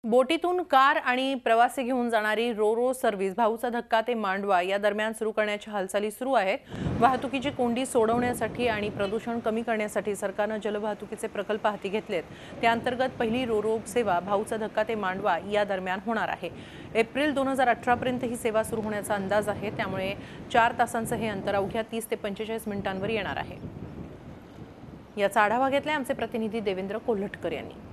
बोटीतून कार आणि प्रवासी घेऊन जाणारी रोरो सर्व्हिस भाऊचा धक्का ते मांडवा या दरम्यान सुरू करण्याच्या हालचाली सुरू आहेत। वाहतुकीची कोंडी सोडवण्यासाठी आणि प्रदूषण कमी करण्यासाठी सरकारने जलवाहतुकीचे प्रकल्प हाती घेतलेत। त्या अंतर्गत पहिली रोरो सेवा भाऊचा धक्का ते मांडवा या दरम्यान होणार आहे। एप्रिल 2018 पर्यंत ही सेवा सुरू होण्याचा अंदाज आहे। त्यामुळे 4 तासांचे हे अंतर अवघ्या 30 ते 45 मिनिटांवर येणार आहे। याचा आढावा घेतलाय आमचे प्रतिनिधी देवेंद्र कोल्हटकर यांनी।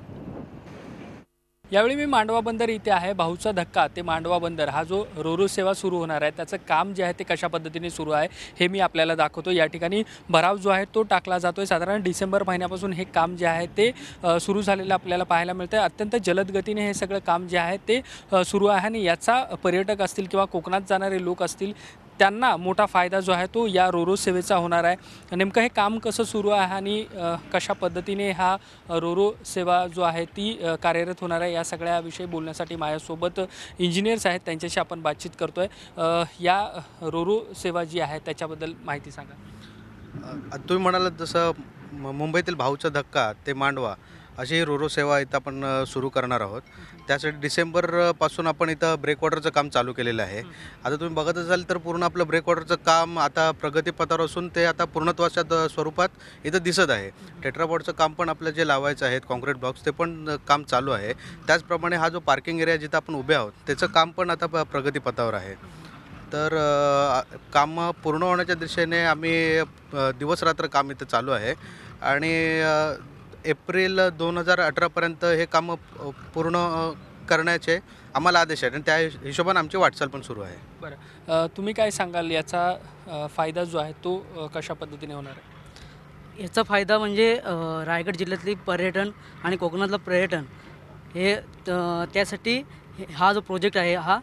यावेळी मी मांडवा बंदर इथे आहे। भाऊचा धक्का ते मांडवा बंदर हा जो रोरो सेवा सुरू होणार आहे त्याचं काम जे आहे ते कशा पद्धतीने सुरू आहे हे मी आपल्याला दाखवतो। या ठिकाणी भराव जो आहे तो टाकला जातोय। साधारण डिसेंबर महिन्यापासून हे काम जे आहे ते सुरू झालेलं आपल्याला पाहायला मिळतं। अत्यंत जलद गतीने हे सगळं काम जे आहे ते सुरू आहे आणि याचा पर्यटक असतील किंवा कोकणात जाणारे लोक असतील त्यांना मोठा फायदा जो आहे तो या रोरो सेवेचा होणार आहे। नेमकं हे काम कसं सुरू आहे आणि कशा पद्धतीने हा रोरो सेवा जो आहे ती कार्यरत होणार आहे या सगळ्याविषयी बोलण्यासाठी माझ्यासोबत इंजिनियर्स आहेत, त्यांच्याशी आपण बातचीत करतोय। या रोरो सेवा जी आहे त्याच्याबद्दल माहिती सांगा। तुम्ही म्हणालात जसं मुंबईतील भाऊचा धक्का ते मांडवा अशी रोरो सेवा इथं आपण सुरू करणार आहोत। त्यासाठी डिसेंबरपासून आपण इथं ब्रेकवॉटरचं काम चालू केलेलं आहे। आता तुम्ही बघत असाल तर पूर्ण आपलं ब्रेकवॉटरचं काम आता प्रगतीपथावर असून ते आता पूर्णत्वाच्या स्वरूपात इथं दिसत आहे। टेट्रापॉडचं काम पण आपलं जे लावायचं आहे कॉन्क्रीट ब्लॉक्स ते पण काम चालू आहे। त्याचप्रमाणे हा जो पार्किंग एरिया जिथं आपण उभे आहोत त्याचं काम पण आता प्रगतीपथावर आहे। तर काम पूर्ण होण्याच्या दिशेने आम्ही दिवसरात्र काम इथं चालू आहे आणि एप्रिल 2018 पर्यंत हे काम पूर्ण करण्याचे आम्हाला आदेश आहेत आणि त्या हिशोबाने आमची वाटचाल पण सुरू आहे। बरं, तुम्ही काय सांगाल याचा फायदा जो आहे तो कशा पद्धतीने होणार आहे? याचा फायदा म्हणजे रायगड जिल्ह्यातली पर्यटन आणि कोकणातलं पर्यटन हे त्यासाठी हा जो प्रोजेक्ट आहे हा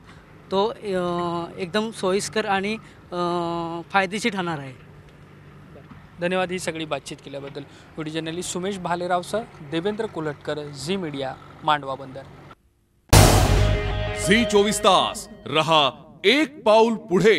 तो एकदम सोयीस्कर आणि फायदेशीर ठरणार आहे। धन्यवाद ही सगळी बातचीत केल्याबद्दल। व्हिडिओ जर्नलिस्ट सुमेश भालेरावसह देवेंद्र कोल्हटकर, झी मीडिया, मांडवा बंदर। झी 24 तास रहा एक पाऊल पुढे।